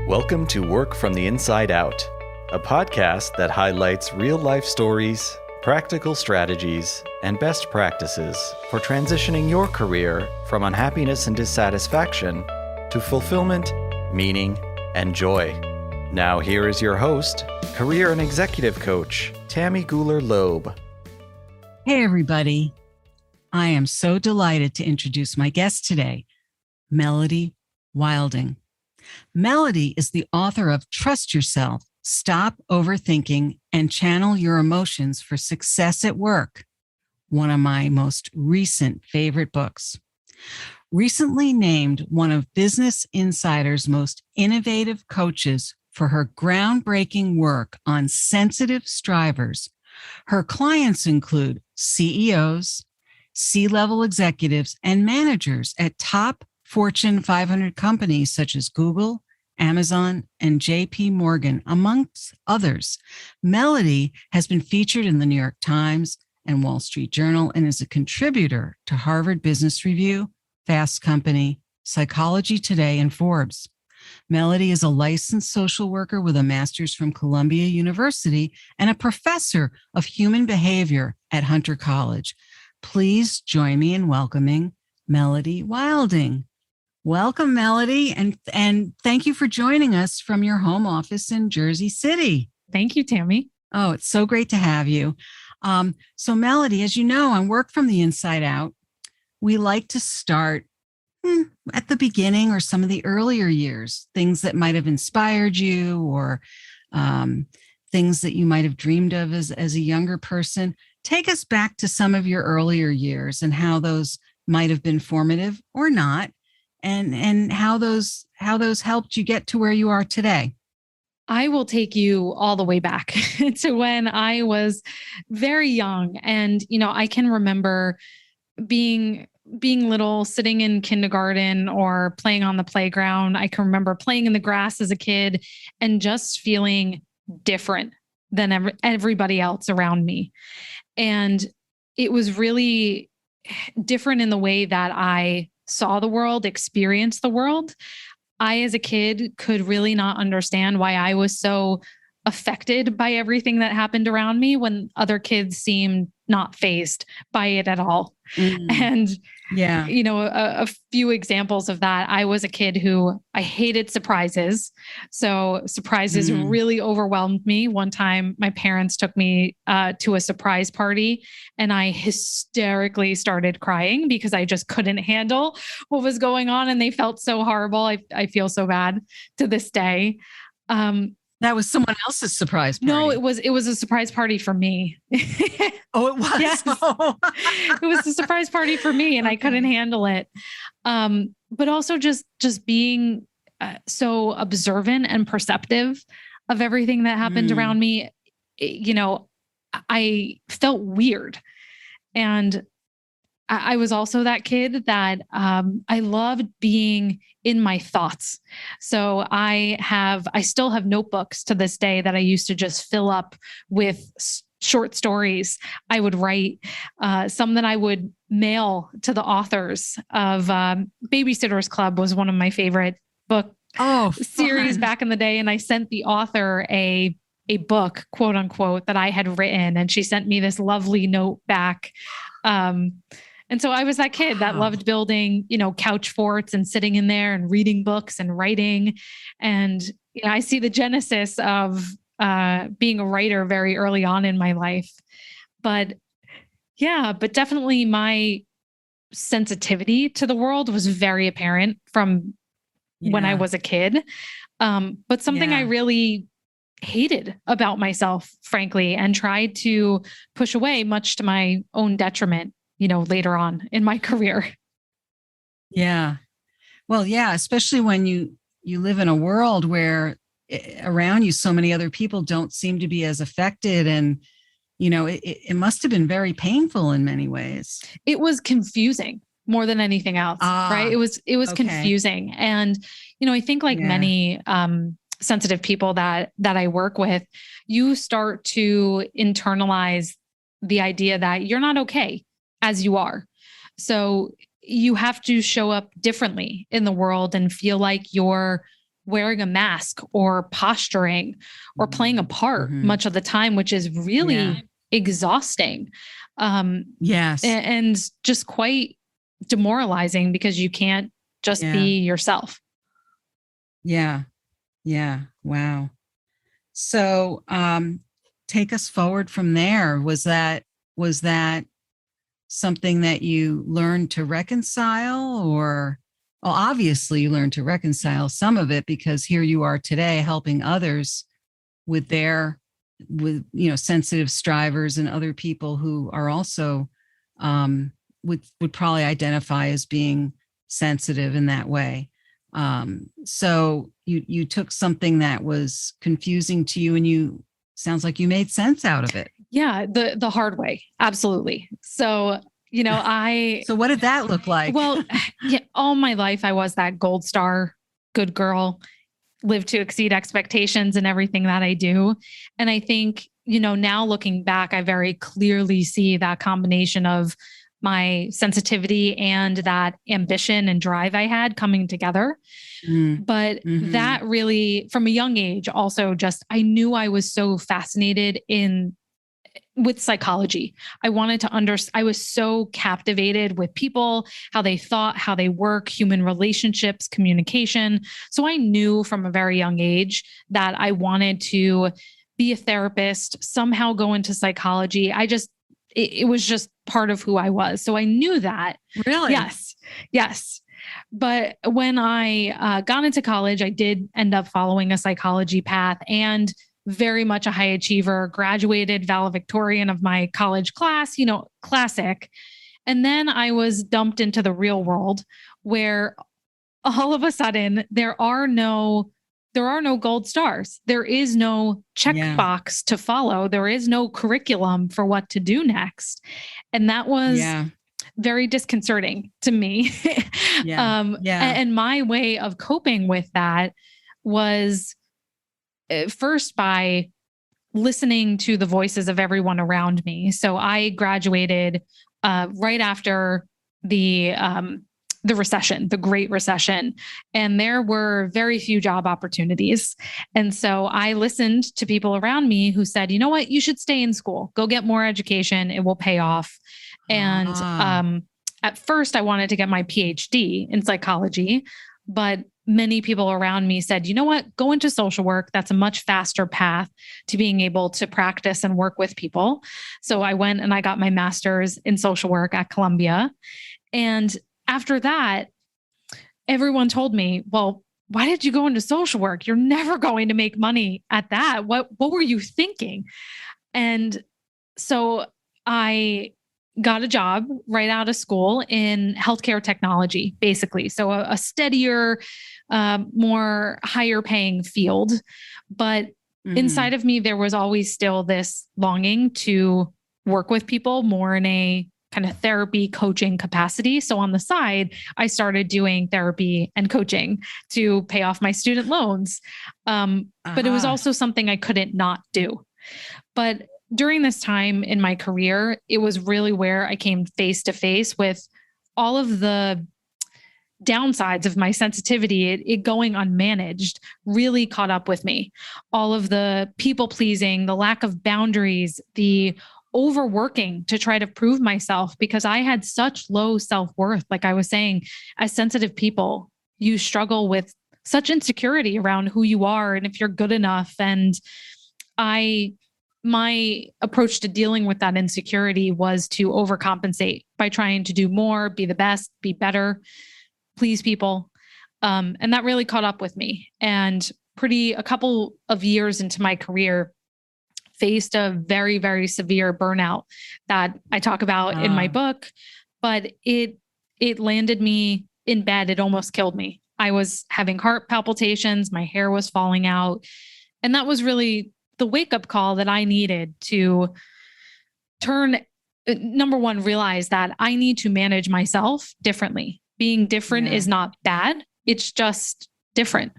Welcome to Work from the Inside Out, a podcast that highlights real-life stories, practical strategies, and best practices for transitioning your career from unhappiness and dissatisfaction to fulfillment, meaning, and joy. Now here is your host, career and executive coach, Tammy Guler-Loeb. Hey everybody. I am so delighted to introduce my guest today, Melody Wilding. Melody is the author of Trust Yourself, Stop Overthinking, and Channel Your Emotions for Success at Work, one of my most recent favorite books. Recently named one of Business Insider's most innovative coaches for her groundbreaking work on sensitive strivers, her clients include CEOs, C-level executives, and managers at top Fortune 500 companies such as Google, Amazon, and JP Morgan, amongst others. Melody has been featured in the New York Times and Wall Street Journal and is a contributor to Harvard Business Review, Fast Company, Psychology Today, and Forbes. Melody is a licensed social worker with a master's from Columbia University and a professor of human behavior at Hunter College. Please join me in welcoming Melody Wilding. Welcome, Melody, and thank you for joining us from your home office in Jersey City. Thank you, Tammy. Oh, it's so great to have you. So Melody, as you know, on Work from the Inside Out, we like to start at the beginning or some of the earlier years, things that might have inspired you or things that you might have dreamed of as a younger person. Take us back to some of your earlier years and how those might have been formative or not, and how those helped you get to where you are today. I will take you all the way back to when I was very young. And, I can remember being little, sitting in kindergarten or playing on the playground. I can remember playing in the grass as a kid and just feeling different than everybody else around me. And it was really different in the way that I saw the world, experienced the world. I, as a kid, could really not understand why I was so affected by everything that happened around me when other kids seemed not fazed by it at all. And yeah, a few examples of that. I was a kid who I hated surprises. So surprises really overwhelmed me. One time my parents took me to a surprise party and I hysterically started crying because I just couldn't handle what was going on. And they felt so horrible. I feel so bad to this day. That was someone else's surprise party. No, it was a surprise party for me. Oh, it was? Yes. It was a surprise party for me and I couldn't handle it. But also just being so observant and perceptive of everything that happened around me. I felt weird. And I was also that kid that I loved being in my thoughts. So I still have notebooks to this day that I used to just fill up with short stories I would write, some that I would mail to the authors of Babysitter's Club was one of my favorite book series back in the day. And I sent the author a book, quote unquote, that I had written. And she sent me this lovely note back. And so I was that kid that loved building, couch forts and sitting in there and reading books and writing. And I see the genesis of being a writer very early on in my life. But definitely my sensitivity to the world was very apparent from when I was a kid. But something I really hated about myself, frankly, and tried to push away, much to my own detriment, later on in my career. Yeah. Well, yeah, especially when you live in a world where around you, so many other people don't seem to be as affected. And, it must have been very painful in many ways. It was confusing more than anything else, right? It was confusing. And, I think like many, sensitive people that I work with, you start to internalize the idea that you're not okay as you are. So you have to show up differently in the world and feel like you're wearing a mask or posturing or playing a part much of the time, which is really exhausting. Yes. And just quite demoralizing because you can't just be yourself. Yeah. Yeah. Wow. So, take us forward from there. Was that something that you learned to reconcile, or, well, obviously you learned to reconcile some of it because here you are today helping others with sensitive strivers and other people who are also, would probably identify as being sensitive in that way. So you took something that was confusing to you and sounds like you made sense out of it. Yeah. The hard way. Absolutely. So, So what did that look like? Well, all my life I was that gold star, good girl, live to exceed expectations in everything that I do. And I think, now looking back, I very clearly see that combination of my sensitivity and that ambition and drive I had coming together. But that really, from a young age, also just, I knew I was so fascinated with psychology. I wanted to I was so captivated with people, how they thought, how they work, human relationships, communication. So I knew from a very young age that I wanted to be a therapist, somehow go into psychology. It was just part of who I was. So I knew that. Really? Yes. But when I got into college, I did end up following a psychology path and very much a high achiever, graduated valedictorian of my college class, classic. And then I was dumped into the real world where all of a sudden there are no gold stars. There is no checkbox to follow. There is no curriculum for what to do next. And that was very disconcerting to me. And my way of coping with that was first by listening to the voices of everyone around me. So I graduated right after the recession, the Great Recession, and there were very few job opportunities. And so I listened to people around me who said, you know what, you should stay in school, go get more education. It will pay off. And at first I wanted to get my PhD in psychology, but many people around me said, you know what, go into social work. That's a much faster path to being able to practice and work with people. So I went and I got my master's in social work at Columbia. And after that, everyone told me, well, why did you go into social work? You're never going to make money at that. What were you thinking? And so I got a job right out of school in healthcare technology, basically. So a steadier, more higher paying field. But inside of me, there was always still this longing to work with people more in a kind of therapy coaching capacity. So on the side, I started doing therapy and coaching to pay off my student loans. But it was also something I couldn't not do. But during this time in my career, it was really where I came face to face with all of the downsides of my sensitivity. It going unmanaged really caught up with me. All of the people pleasing, the lack of boundaries, the overworking to try to prove myself because I had such low self-worth. Like I was saying, as sensitive people, you struggle with such insecurity around who you are and if you're good enough. And my approach to dealing with that insecurity was to overcompensate by trying to do more, be the best, be better, please people. And that really caught up with me. And a couple of years into my career, faced a very, very severe burnout that I talk about in my book, but it landed me in bed. It almost killed me. I was having heart palpitations. My hair was falling out. And that was really the wake-up call that I needed to number one, realize that I need to manage myself differently. Being different is not bad. It's just different.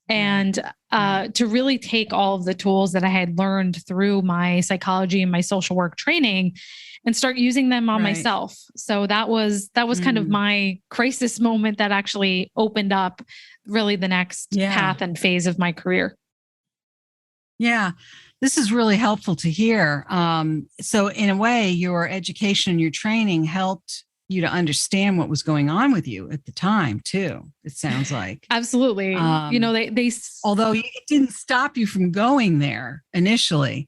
and to really take all of the tools that I had learned through my psychology and my social work training and start using them on myself. So that was kind of my crisis moment that actually opened up really the next path and phase of my career. Yeah, this is really helpful to hear. So in a way, your education and your training helped you to understand what was going on with you at the time too, it sounds like. Absolutely. They although it didn't stop you from going there initially.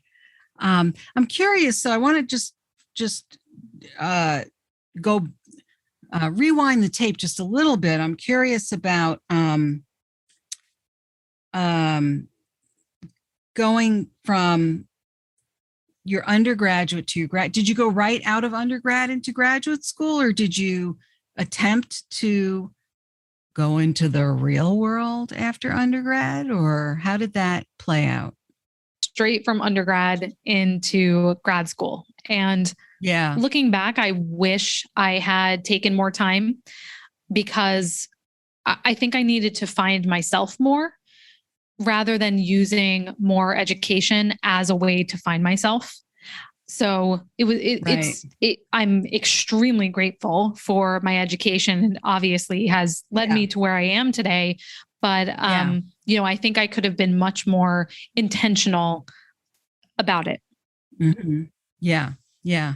I'm curious. So I want to just go rewind the tape just a little bit. I'm curious about going from your undergraduate to your grad. Did you go right out of undergrad into graduate school, or did you attempt to go into the real world after undergrad, or how did that play out? Straight from undergrad into grad school. And looking back, I wish I had taken more time, because I think I needed to find myself more rather than using more education as a way to find myself. So I'm extremely grateful for my education, and obviously has led me to where I am today. But, I think I could have been much more intentional about it. Mm-hmm. Yeah. Yeah.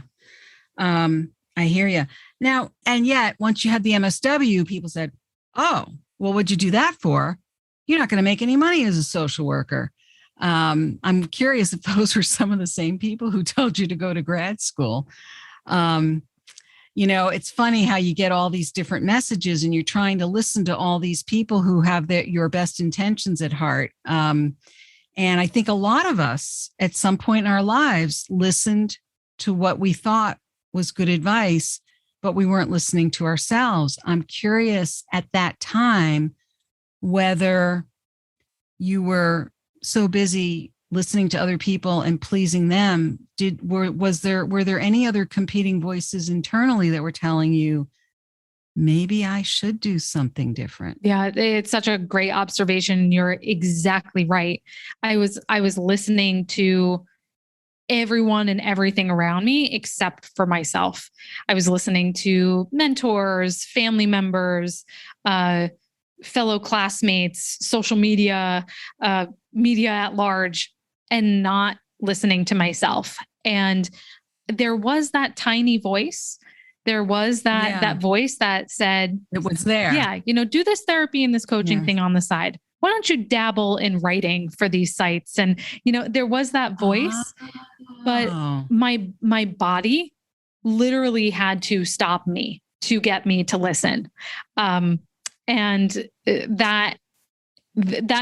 I hear you now. And yet once you had the MSW, people said, oh, well, what'd you do that for? You're not going to make any money as a social worker. I'm curious if those were some of the same people who told you to go to grad school. It's funny how you get all these different messages and you're trying to listen to all these people who have your best intentions at heart. And I think a lot of us at some point in our lives listened to what we thought was good advice, but we weren't listening to ourselves. I'm curious at that time whether you were so busy listening to other people and pleasing them. Were there any other competing voices internally that were telling you, maybe I should do something different? Yeah, it's such a great observation. You're exactly right. I was listening to everyone and everything around me except for myself. I was listening to mentors, family members, fellow classmates, social media, media at large, and not listening to myself. And there was that tiny voice. There was that voice that said, it was there. Yeah, do this therapy and this coaching thing on the side. Why don't you dabble in writing for these sites? And, there was that voice, but my body literally had to stop me to get me to listen. And that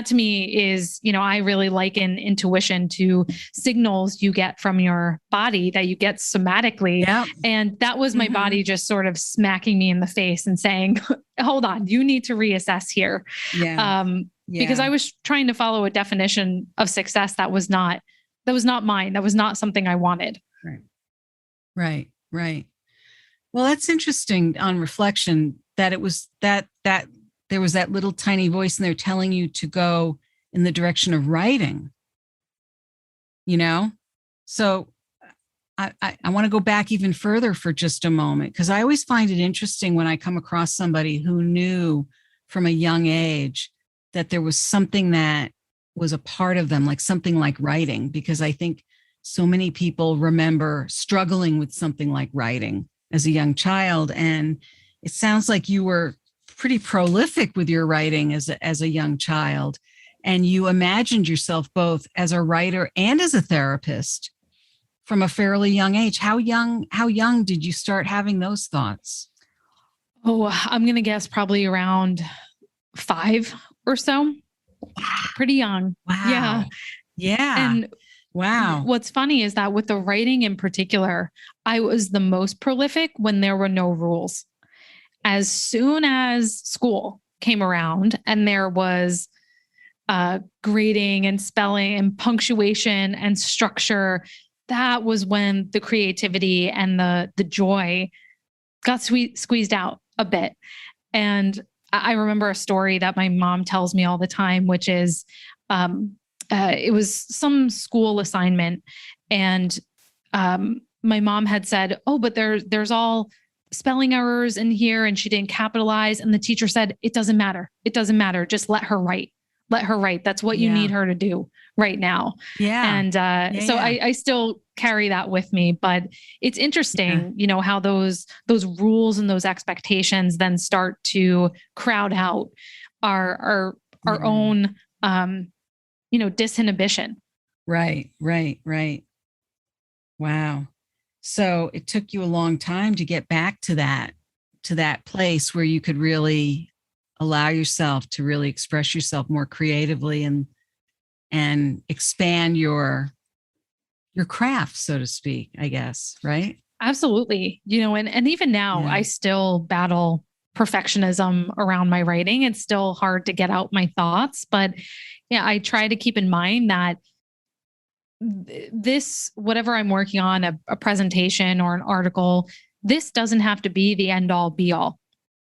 to me is, I really liken intuition to signals you get from your body that you get somatically. Yep. And that was my body just sort of smacking me in the face and saying, hold on, you need to reassess here. Because I was trying to follow a definition of success that was not mine. That was not something I wanted. Right. Well, that's interesting on reflection that it was that there was that little tiny voice in there telling you to go in the direction of writing, So I want to go back even further for just a moment, because I always find it interesting when I come across somebody who knew from a young age that there was something that was a part of them, like something like writing, because I think so many people remember struggling with something like writing as a young child. And it sounds like you were pretty prolific with your writing as a young child, and you imagined yourself both as a writer and as a therapist from a fairly young age. How young did you start having those thoughts? Oh, I'm going to guess probably around 5 or so. Pretty young. Wow. Yeah. And wow. What's funny is that with the writing in particular, I was the most prolific when there were no rules. As soon as school came around and there was grading and spelling and punctuation and structure, that was when the creativity and the joy got squeezed out a bit. And I remember a story that my mom tells me all the time, which is, it was some school assignment, and my mom had said, "Oh, but there's all spelling errors in here, and she didn't capitalize." And the teacher said, "It doesn't matter. It doesn't matter. Just let her write. Let her write. That's what you need her to do right now." Yeah. And so I still carry that with me, but it's interesting, how those rules and those expectations then start to crowd out our own, disinhibition. Right. Wow. So it took you a long time to get back to that place where you could really allow yourself to really express yourself more creatively and expand your craft, so to speak, I guess, right? Absolutely. And even now I still battle perfectionism around my writing. It's still hard to get out my thoughts, but I try to keep in mind that this, whatever I'm working on, a presentation or an article, this doesn't have to be the end all be all,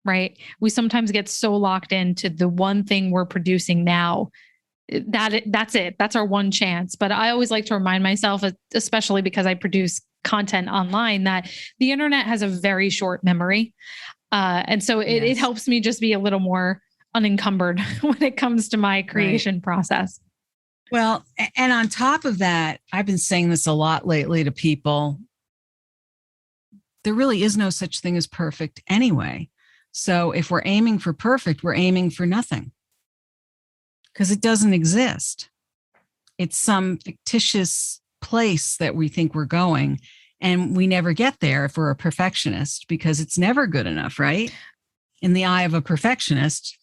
right? We sometimes get so locked into the one thing we're producing now that's it. That's our one chance. But I always like to remind myself, especially because I produce content online, that the internet has a very short memory. And so it helps me just be a little more unencumbered when it comes to my creation process. Well, and on top of that, I've been saying this a lot lately to people. There really is no such thing as perfect anyway. So if we're aiming for perfect, we're aiming for nothing, because it doesn't exist. It's some fictitious place that we think we're going, and we never get there if we're a perfectionist, because it's never good enough, right? In the eye of a perfectionist,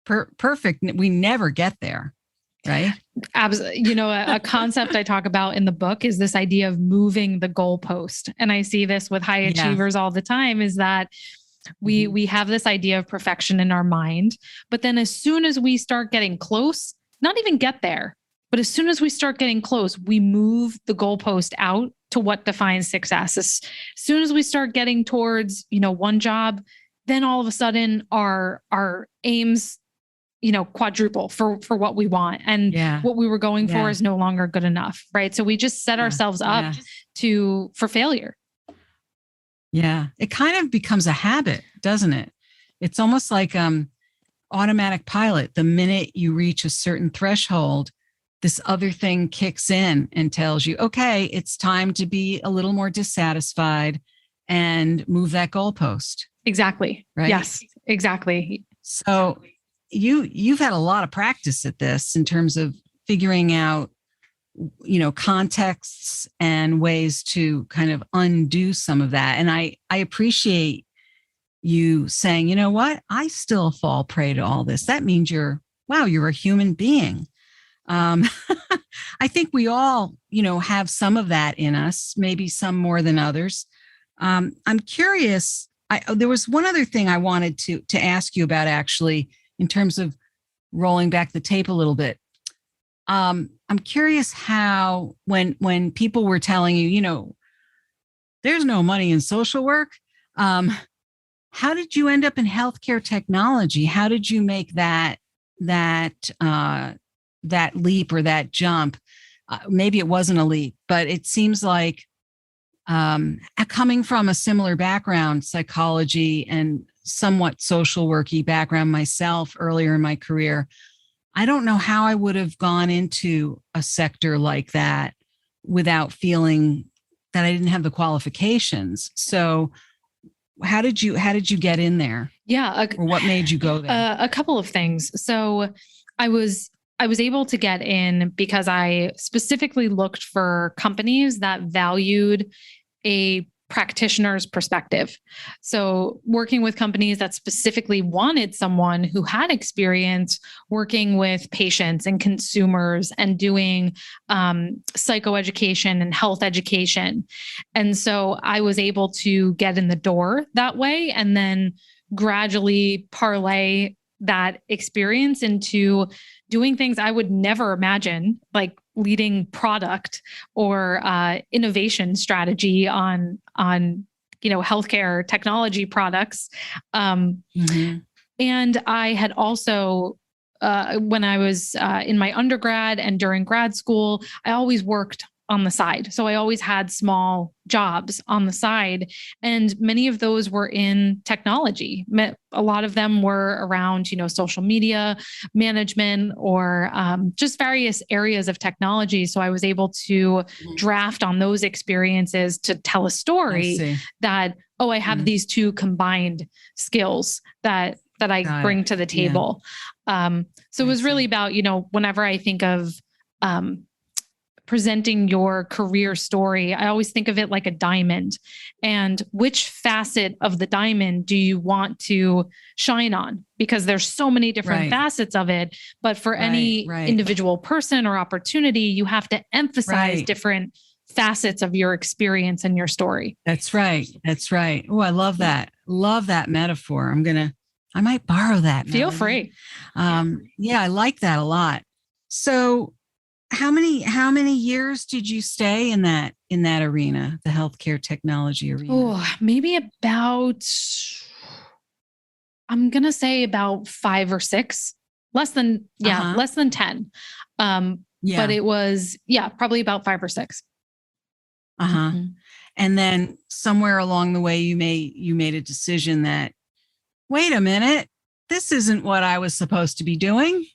perfect, we never get there. Right. Absolutely. A concept I talk about in the book is this idea of moving the goalpost. And I see this with high achievers all the time, is that we have this idea of perfection in our mind, but then as soon as we start getting close, not even get there, but as soon as we start getting close, we move the goalpost out to what defines success. As soon as we start getting towards, one job, then all of a sudden our aims quadruple for what we want. And what we were going for is no longer good enough. Right. So we just set ourselves up for failure. Yeah. It kind of becomes a habit, doesn't it? It's almost like automatic pilot. The minute you reach a certain threshold, this other thing kicks in and tells you, okay, it's time to be a little more dissatisfied and move that goalpost. Exactly. Right. Yes, exactly. So you've had a lot of practice at this in terms of figuring out, contexts and ways to kind of undo some of that. And I appreciate you saying, you know what, I still fall prey to all this. That means you're a human being. I think we all, have some of that in us, maybe some more than others. I'm curious. There was one other thing I wanted to ask you about, actually, in terms of rolling back the tape a little bit. I'm curious how, when people were telling you, there's no money in social work, how did you end up in healthcare technology? How did you make that leap or that jump? Maybe it wasn't a leap, but it seems like coming from a similar background, psychology and somewhat social worky background myself earlier in my career, I don't know how I would have gone into a sector like that without feeling that I didn't have the qualifications. So how did you get in there? Yeah. Or what made you go there? A couple of things. So I was able to get in because I specifically looked for companies that valued a practitioner's perspective. So working with companies that specifically wanted someone who had experience working with patients and consumers and doing psychoeducation and health education. And so I was able to get in the door that way and then gradually parlay that experience into doing things I would never imagine, like leading product or innovation strategy on healthcare technology products. And I had also, when I was in my undergrad and during grad school, I always worked on the side. So I always had small jobs on the side. And many of those were in technology. A lot of them were around, social media management or just various areas of technology. So I was able to draft on those experiences to tell a story that, oh, I have these two combined skills that I bring to the table. So it was really about, whenever I think of presenting your career story, I always think of it like a diamond. And which facet of the diamond do you want to shine on? Because there's so many different facets of it. But for any individual person or opportunity, you have to emphasize different facets of your experience and your story. That's right. Oh, I love that. Love that metaphor. I might borrow that. Feel free. Yeah, I like that a lot. So how many years did you stay in that arena, the healthcare technology arena? Oh, maybe about, I'm going to say about 5 or 6, less than 10. But it was, probably about 5 or 6. Mm-hmm. And then somewhere along the way, you made a decision that, wait a minute, this isn't what I was supposed to be doing.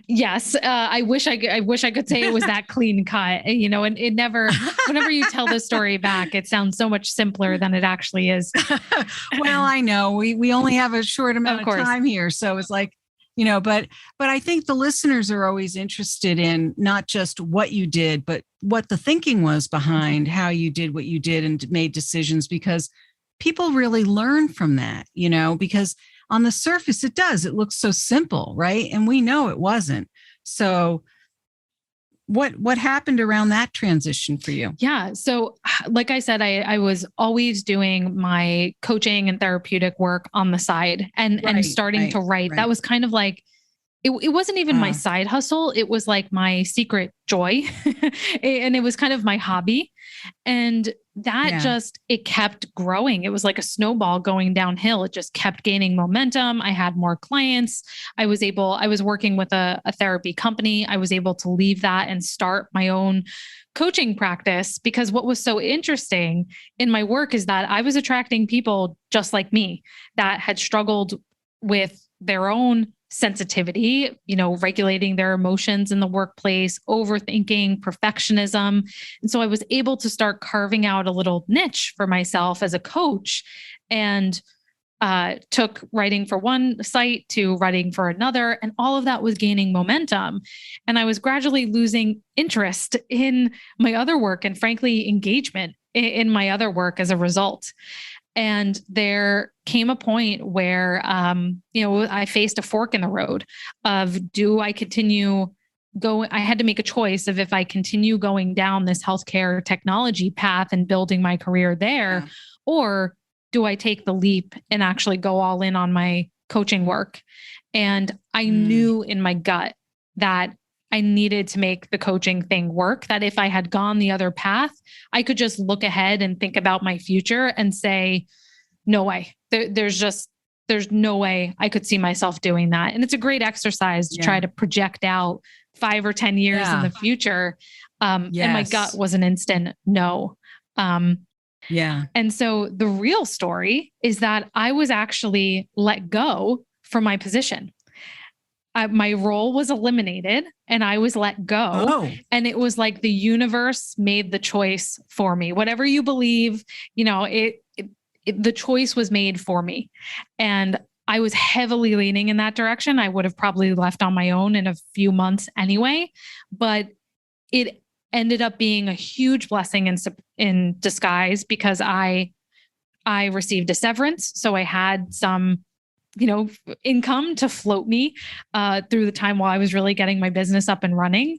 Yes. I wish I could say it was that clean cut, and it never, whenever you tell the story back, it sounds so much simpler than it actually is. Well, I know we only have a short amount of time here. So it's like, but I think the listeners are always interested in not just what you did, but what the thinking was behind how you did what you did and made decisions, because people really learn from that, because on the surface, it looks so simple, right? And we know it wasn't. So what happened around that transition for you? Yeah. So like I said, I was always doing my coaching and therapeutic work on the side and starting to write. That was kind of like, it wasn't even my side hustle. It was like my secret joy. And it was kind of my hobby. And that it kept growing. It was like a snowball going downhill. It just kept gaining momentum. I had more clients. I was working with a therapy company. I was able to leave that and start my own coaching practice, because what was so interesting in my work is that I was attracting people just like me that had struggled with their own sensitivity, regulating their emotions in the workplace, overthinking, perfectionism. And so I was able to start carving out a little niche for myself as a coach, and took writing for one site to writing for another. And all of that was gaining momentum. And I was gradually losing interest in my other work and, frankly, engagement in my other work as a result. And there came a point where, I faced a fork in the road of, do I continue going? I had to make a choice of if I continue going down this healthcare technology path and building my career there, or do I take the leap and actually go all in on my coaching work? And I knew in my gut that I needed to make the coaching thing work, that if I had gone the other path, I could just look ahead and think about my future and say, no way, there's no way I could see myself doing that. And it's a great exercise to try to project out 5 or 10 years in the future. And my gut was an instant no. And so the real story is that I was actually let go from my position. My role was eliminated and I was let go. And it was like the universe made the choice for me. Whatever you believe, the choice was made for me. And I was heavily leaning in that direction. I would have probably left on my own in a few months anyway, but it ended up being a huge blessing in disguise, because I received a severance. So I had some income to float me through the time while I was really getting my business up and running.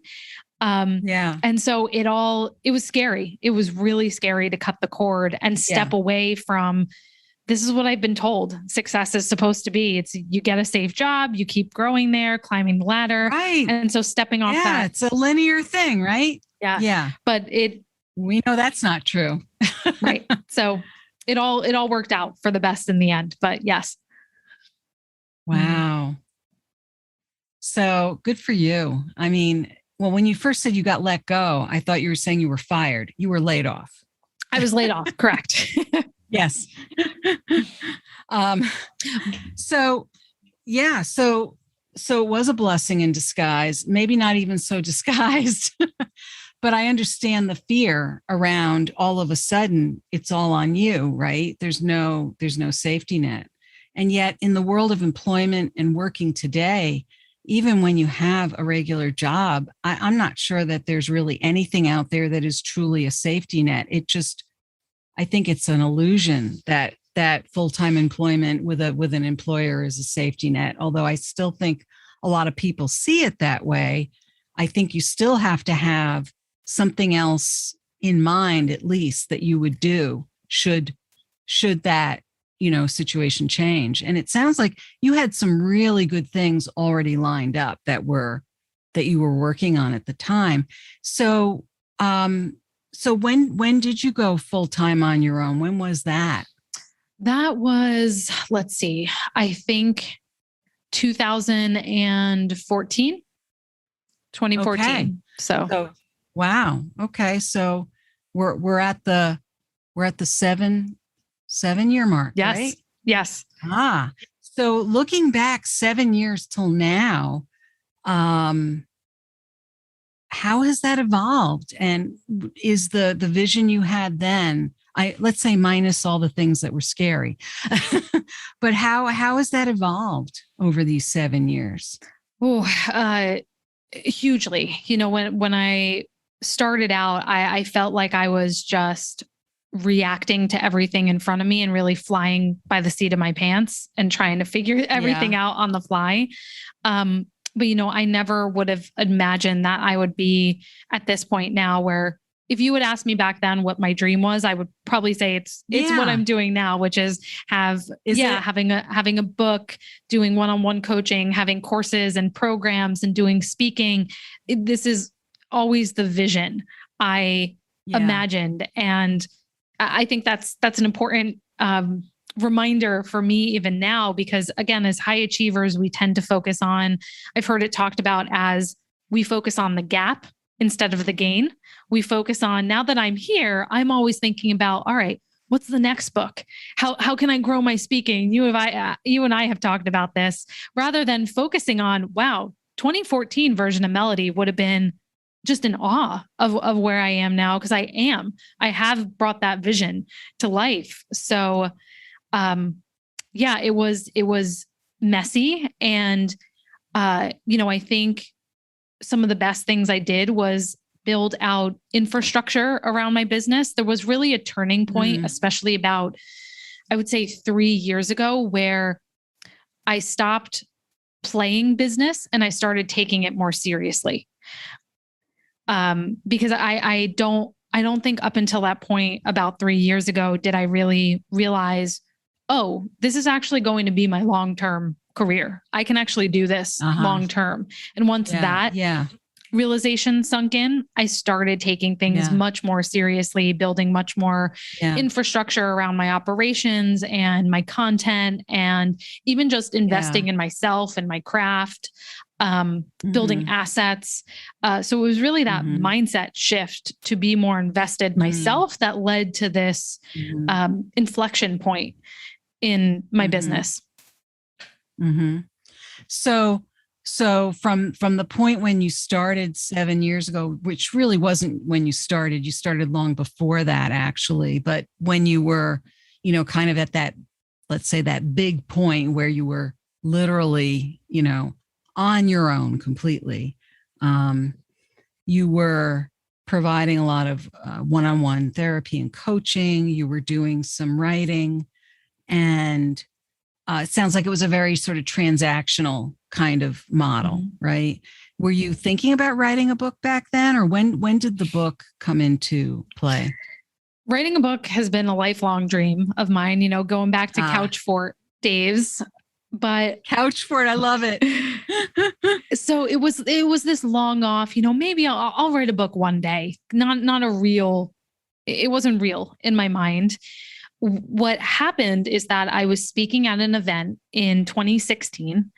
And so it was scary. It was really scary to cut the cord and step away from, this is what I've been told success is supposed to be. It's, you get a safe job, you keep growing there, climbing the ladder. Right. And so stepping off that. It's a linear thing, right? Yeah. Yeah. But we know that's not true. Right. So it all worked out for the best in the end, but yes. Wow. So good for you. I mean, well, when you first said you got let go, I thought you were saying you were fired. You were laid off. I was laid off. Correct. Yes. um, so yeah, so it was a blessing in disguise, maybe not even so disguised, but I understand the fear around all of a sudden it's all on you, right? There's no safety net. And yet in the world of employment and working today, even when you have a regular job, I'm not sure that there's really anything out there that is truly a safety net. I think it's an illusion that full-time employment with an employer is a safety net. Although I still think a lot of people see it that way, I think you still have to have something else in mind, at least, that you would do should that, situation change. And it sounds like you had some really good things already lined up that you were working on at the time. So, so when did you go full-time on your own? When was that? That was, let's see, I think 2014. Okay. So wow. Okay. So we're at the 7-year mark, yes. Right? Yes. So looking back 7 years till now, how has that evolved? And is the vision you had then, let's say minus all the things that were scary, but how has that evolved over these 7 years? Oh, hugely. When I started out, I felt like I was just reacting to everything in front of me and really flying by the seat of my pants and trying to figure everything out on the fly. But I never would have imagined that I would be at this point now where if you would ask me back then what my dream was, I would probably say it's what I'm doing now, which is having a book, doing one-on-one coaching, having courses and programs and doing speaking. This is always the vision I imagined. And I think that's an important reminder for me even now, because again, as high achievers, we tend to focus on, I've heard it talked about as we focus on the gap instead of the gain. We focus on, now that I'm here, I'm always thinking about, all right, what's the next book? How can I grow my speaking? You and I have talked about this, rather than focusing on, wow, 2014 version of Melody would have been just in awe of where I am now. Cause I have brought that vision to life. So, it was messy. And, I think some of the best things I did was build out infrastructure around my business. There was really a turning point, especially about, I would say 3 years ago, where I stopped playing business and I started taking it more seriously. Because I don't think up until that point, about 3 years ago, did I really realize, oh, this is actually going to be my long-term career. I can actually do this long-term. And once that realization sunk in, I started taking things much more seriously, building much more infrastructure around my operations and my content, and even just investing in myself and my craft, building assets. So it was really that mindset shift to be more invested myself that led to this inflection point in my business. So from the point when you started 7 years ago, which really wasn't when you started long before that, actually, but when you were, kind of at that, let's say that big point where you were literally, on your own completely, you were providing a lot of one-on-one therapy and coaching. You were doing some writing, and it sounds like it was a very sort of transactional kind of model, right? Were you thinking about writing a book back then, or when did the book come into play? Writing a book has been a lifelong dream of mine, going back to Couch Fort days. But Couch Fort, I love it. So it was this long off, maybe I'll write a book one day. Not a real, it wasn't real in my mind. what happened is that I was speaking at an event in 2016.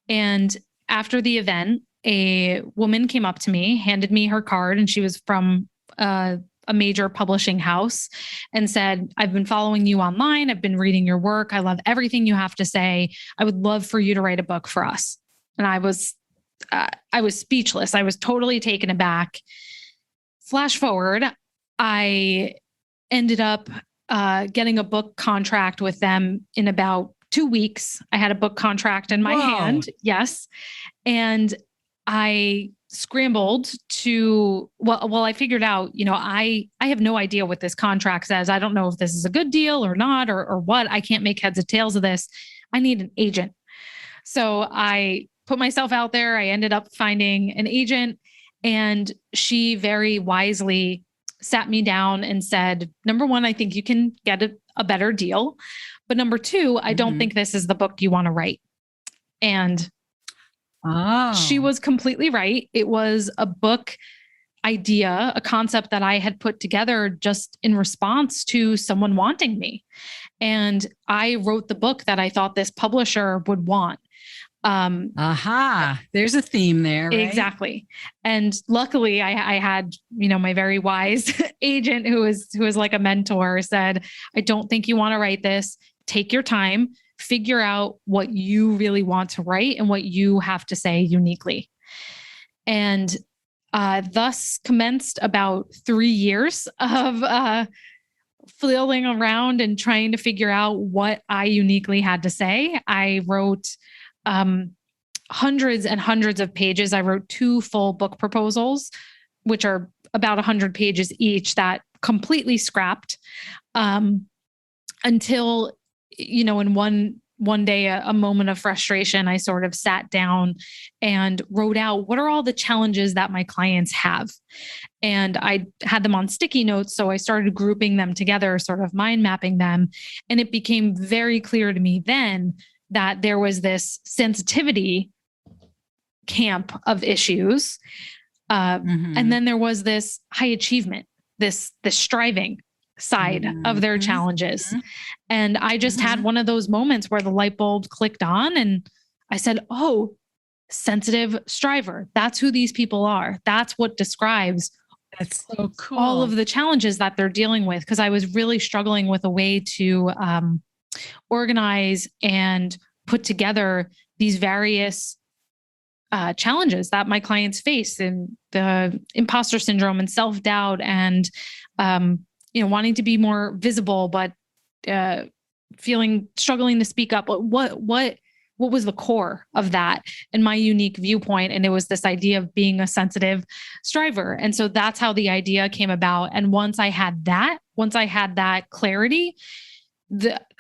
And after the event, a woman came up to me, handed me her card, and she was from a major publishing house, and said, "I've been following you online. I've been reading your work. I love everything you have to say. I would love for you to write a book for us." And I was speechless. I was totally taken aback. Flash forward, I ended up getting a book contract with them in about 2 weeks. I had a book contract in my hand. Yes. And I scrambled to, I figured out, I have no idea what this contract says. I don't know if this is a good deal or not, or what. I can't make heads or tails of this. I need an agent. So I put myself out there. I ended up finding an agent, and she very wisely sat me down and said, number one, I think you can get a better deal. But number two, I don't think this is the book you want to write. And she was completely right. It was a book idea, a concept that I had put together just in response to someone wanting me. And I wrote the book that I thought this publisher would want. There's a theme there, right? Exactly. And luckily I had, my very wise agent who was like a mentor, said, "I don't think you want to write this. Take your time, figure out what you really want to write and what you have to say uniquely." And thus commenced about 3 years of flailing around and trying to figure out what I uniquely had to say. I wrote hundreds and hundreds of pages. I wrote 2 full book proposals, which are about 100 pages each, that completely scrapped until, in one day, a moment of frustration, I sort of sat down and wrote out, what are all the challenges that my clients have? And I had them on sticky notes. So I started grouping them together, sort of mind mapping them. And it became very clear to me then that there was this sensitivity camp of issues. And then there was this high achievement, this striving side of their challenges. And I just had one of those moments where the light bulb clicked on, and I said, "Oh, sensitive striver. That's who these people are. That's what describes That's so cool. all of the challenges that they're dealing with." Because I was really struggling with a way to organize and put together these various challenges that my clients face, and the imposter syndrome and self-doubt and, wanting to be more visible, but struggling to speak up. What was the core of that and my unique viewpoint? And it was this idea of being a sensitive striver. And so that's how the idea came about. And once I had that clarity,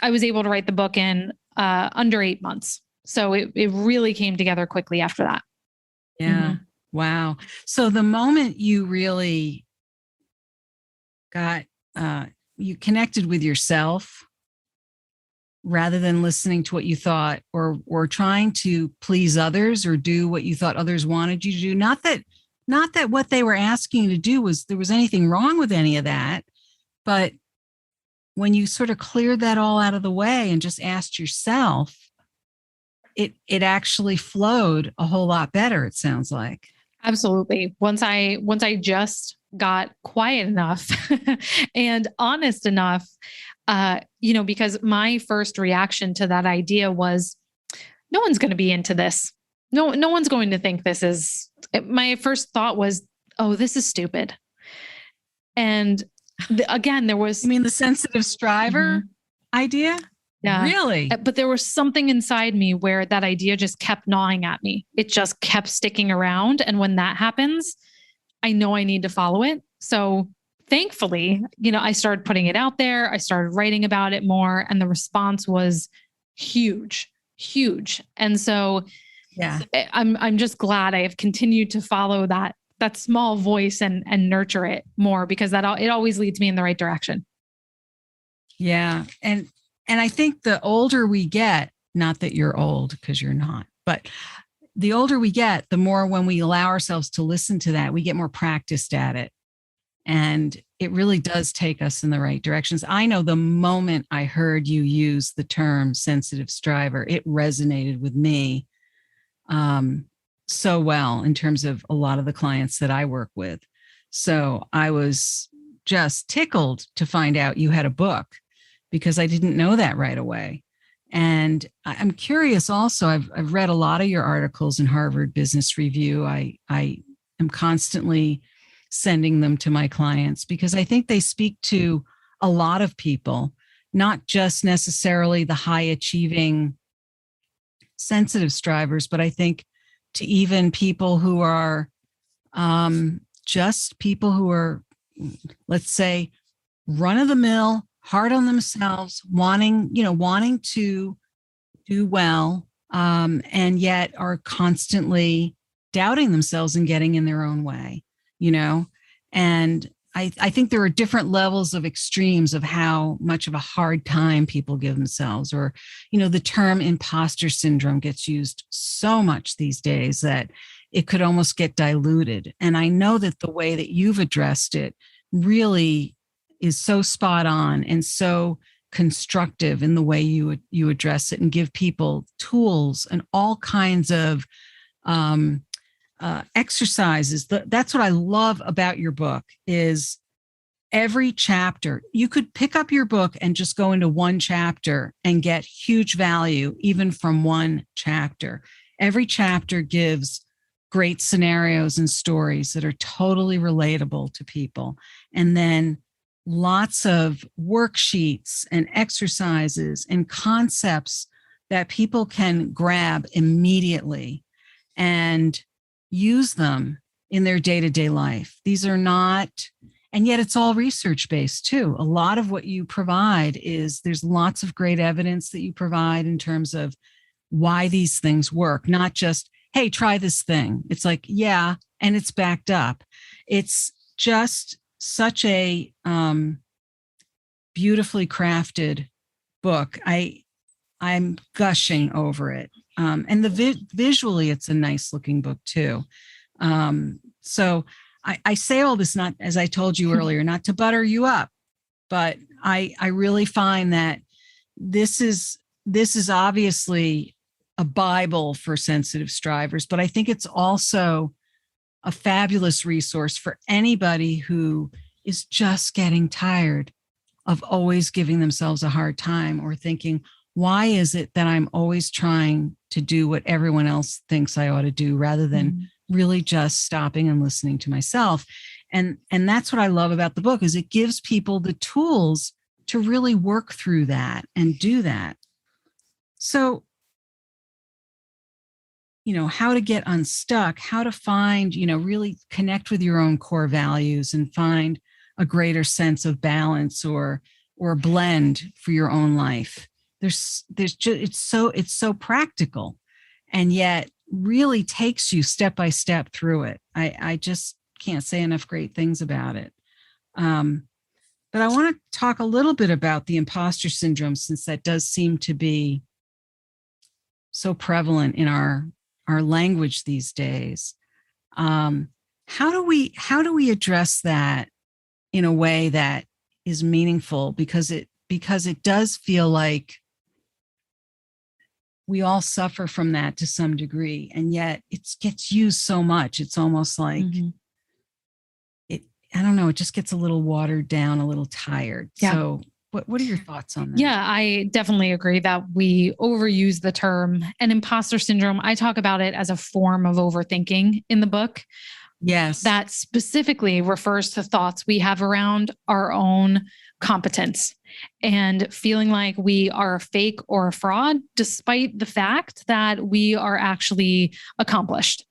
I was able to write the book in under 8 months. So it really came together quickly after that. Yeah. Wow. So the moment you really got, you connected with yourself rather than listening to what you thought or trying to please others or do what you thought others wanted you to do. Not that what they were asking you to do there was anything wrong with any of that, but when you sort of cleared that all out of the way and just asked yourself, it actually flowed a whole lot better, it sounds like. Absolutely. Once I just got quiet enough and honest enough, because my first reaction to that idea was, no one's going to be into this. No one's going to think this is, my first thought was, oh, this is stupid. And again, there was... You mean the sensitive striver idea? Yeah. Really? But there was something inside me where that idea just kept gnawing at me. It just kept sticking around. And when that happens, I know I need to follow it. So thankfully, I started putting it out there. I started writing about it more, and the response was huge. And so I'm just glad I have continued to follow that small voice and nurture it more, because it always leads me in the right direction. Yeah. And I think the older we get, not that you're old because you're not, but the older we get, the more when we allow ourselves to listen to that, we get more practiced at it. And it really does take us in the right directions. I know the moment I heard you use the term sensitive striver, it resonated with me so well in terms of a lot of the clients that I work with. So I was just tickled to find out you had a book because I didn't know that right away. And I'm curious also, I've read a lot of your articles in Harvard Business Review. I am constantly sending them to my clients because I think they speak to a lot of people, not just necessarily the high achieving sensitive strivers, but I think to even people who are just people who are, let's say, run of the mill, hard on themselves, wanting to do well, and yet are constantly doubting themselves and getting in their own way, and I think there are different levels of extremes of how much of a hard time people give themselves, or, the term imposter syndrome gets used so much these days that it could almost get diluted. And I know that the way that you've addressed it really is so spot on and so constructive in the way you address it and give people tools and all kinds of exercises. That's what I love about your book is every chapter. You could pick up your book and just go into one chapter and get huge value, even from one chapter. Every chapter gives great scenarios and stories that are totally relatable to people. And then lots of worksheets and exercises and concepts that people can grab immediately and use them in their day-to-day life. These are not, and yet it's all research-based too. A lot of what you provide there's lots of great evidence that you provide in terms of why these things work, not just, hey, try this thing. It's like, yeah, and it's backed up. It's just such a beautifully crafted book. I'm gushing over it. And visually, it's a nice looking book too. So I say all this, not, as I told you earlier, not to butter you up, but I really find that this is obviously a Bible for sensitive strivers, but I think it's also a fabulous resource for anybody who is just getting tired of always giving themselves a hard time or thinking, why is it that I'm always trying to do what everyone else thinks I ought to do rather than really just stopping and listening to myself? And that's what I love about the book is it gives people the tools to really work through that and do that. So, how to get unstuck, how to find, really connect with your own core values and find a greater sense of balance or blend for your own life. There's just, it's so practical and yet really takes you step by step through it. I just can't say enough great things about it. But I want to talk a little bit about the imposter syndrome, since that does seem to be so prevalent in our language these days. How do we address that in a way that is meaningful? Because it does feel like we all suffer from that to some degree, and yet it gets used so much. It's almost like I don't know, it just gets a little watered down, a little tired. Yeah. So what are your thoughts on that? Yeah, I definitely agree that we overuse the term. And imposter syndrome, I talk about it as a form of overthinking in the book. Yes. That specifically refers to thoughts we have around our own competence and feeling like we are a fake or a fraud, despite the fact that we are actually accomplished.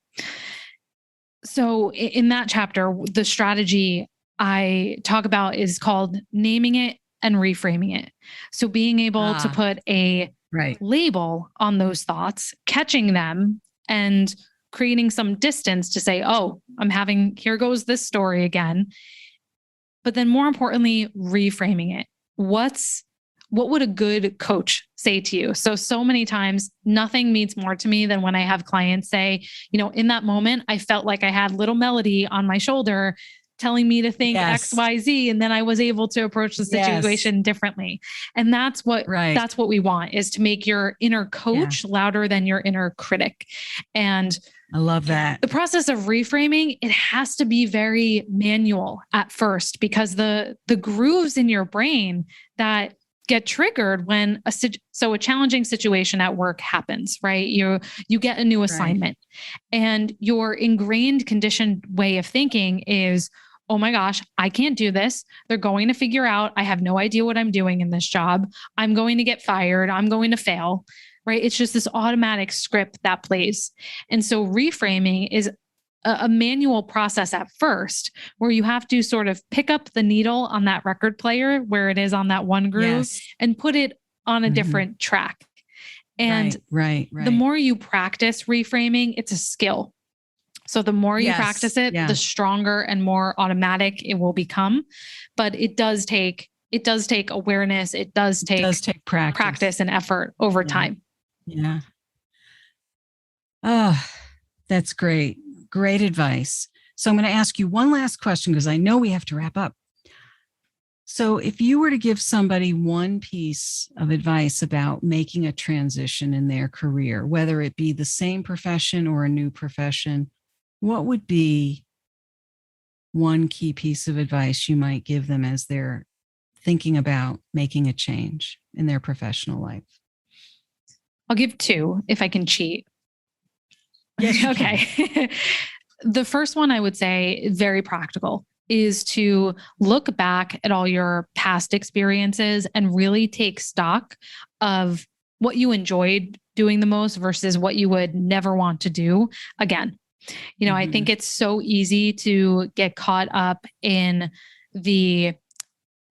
So in that chapter, the strategy I talk about is called naming it and reframing it. So being able to put a label on those thoughts, catching them and creating some distance to say, oh, here goes this story again. But then more importantly, reframing it. What would a good coach say to you? So many times, nothing means more to me than when I have clients say, in that moment, I felt like I had little Melody on my shoulder telling me to think Yes. X, Y, Z. And then I was able to approach the situation differently. And that's what we want, is to make your inner coach louder than your inner critic. And I love that. The process of reframing, it has to be very manual at first, because the grooves in your brain that get triggered when a challenging situation at work happens, right? You get a new assignment, and your ingrained conditioned way of thinking is, oh my gosh, I can't do this. They're going to figure out I have no idea what I'm doing in this job. I'm going to get fired. I'm going to fail. Right? It's just this automatic script that plays. And so reframing is a manual process at first, where you have to sort of pick up the needle on that record player where it is on that one groove and put it on a different track. And the more you practice reframing, it's a skill. So the more you practice it, the stronger and more automatic it will become. But it does take awareness. It does take practice and effort over time. Yeah. Oh, that's great. Great advice. So I'm going to ask you one last question, because I know we have to wrap up. So if you were to give somebody one piece of advice about making a transition in their career, whether it be the same profession or a new profession, what would be one key piece of advice you might give them as they're thinking about making a change in their professional life? I'll give two if I can cheat. Yes. Okay. The first one I would say, very practical, is to look back at all your past experiences and really take stock of what you enjoyed doing the most versus what you would never want to do again. I think it's so easy to get caught up in the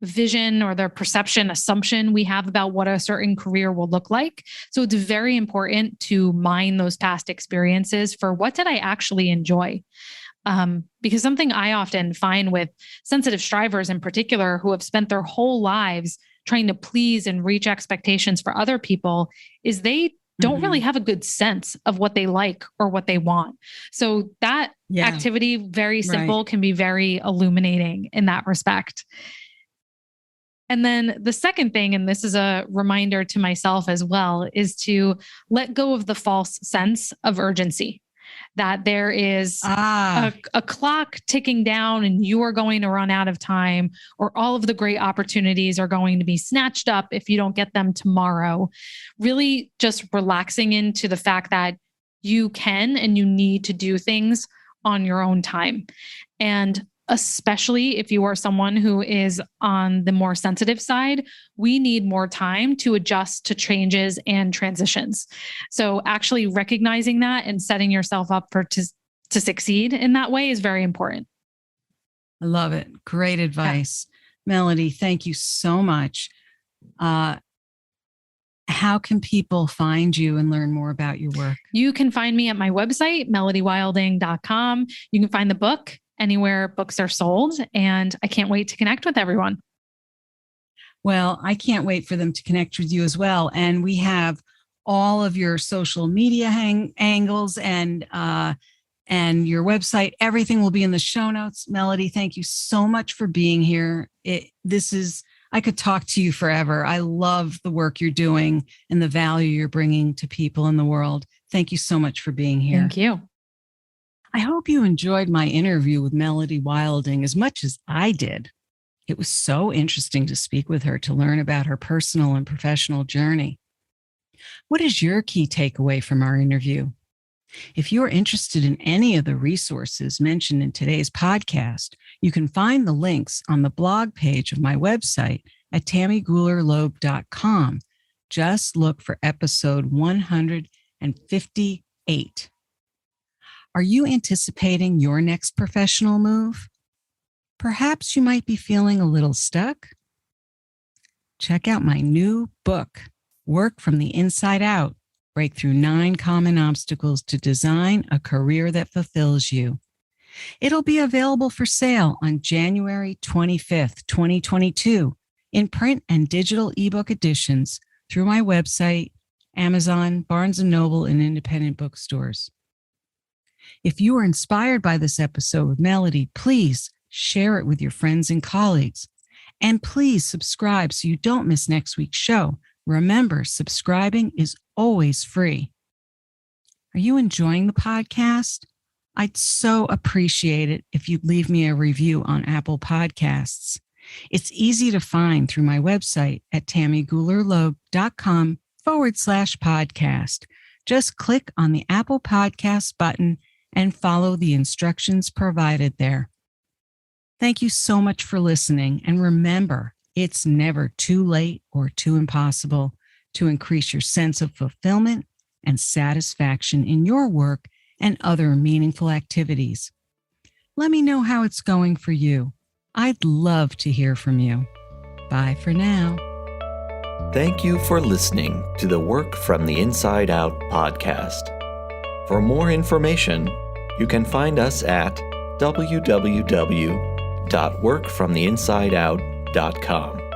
vision or the perception assumption we have about what a certain career will look like. So it's very important to mine those past experiences for what did I actually enjoy? Because something I often find with sensitive strivers in particular, who have spent their whole lives trying to please and reach expectations for other people, is they don't really have a good sense of what they like or what they want. So that activity, very simple, can be very illuminating in that respect. And then the second thing, and this is a reminder to myself as well, is to let go of the false sense of urgency, that there is a clock ticking down and you are going to run out of time, or all of the great opportunities are going to be snatched up if you don't get them tomorrow. Really just relaxing into the fact that you can and you need to do things on your own time. And especially if you are someone who is on the more sensitive side, we need more time to adjust to changes and transitions. So actually recognizing that and setting yourself up to succeed in that way is very important. I love it. Great advice. Yeah. Melody, thank you so much. How can people find you and learn more about your work? You can find me at my website, melodywilding.com. You can find the book anywhere books are sold. And I can't wait to connect with everyone. Well, I can't wait for them to connect with you as well. And we have all of your social media angles and your website. Everything will be in the show notes. Melody, thank you so much for being here. I could talk to you forever. I love the work you're doing and the value you're bringing to people in the world. Thank you so much for being here. Thank you. I hope you enjoyed my interview with Melody Wilding as much as I did. It was so interesting to speak with her, to learn about her personal and professional journey. What is your key takeaway from our interview? If you're interested in any of the resources mentioned in today's podcast, you can find the links on the blog page of my website at tammygoolerloeb.com. Just look for episode 158. Are you anticipating your next professional move? Perhaps you might be feeling a little stuck. Check out my new book, Work from the Inside Out: Break Through 9 Common Obstacles to Design a Career That Fulfills You. It'll be available for sale on January 25th, 2022, in print and digital ebook editions through my website, Amazon, Barnes & Noble, and independent bookstores. If you were inspired by this episode with Melody, please share it with your friends and colleagues. And please subscribe so you don't miss next week's show. Remember, subscribing is always free. Are you enjoying the podcast? I'd so appreciate it if you'd leave me a review on Apple Podcasts. It's easy to find through my website at tammygoulerloeb.com/podcast. Just click on the Apple Podcasts button and follow the instructions provided there. Thank you so much for listening. And remember, it's never too late or too impossible to increase your sense of fulfillment and satisfaction in your work and other meaningful activities. Let me know how it's going for you. I'd love to hear from you. Bye for now. Thank you for listening to the Work from the Inside Out podcast. For more information, you can find us at www.workfromtheinsideout.com.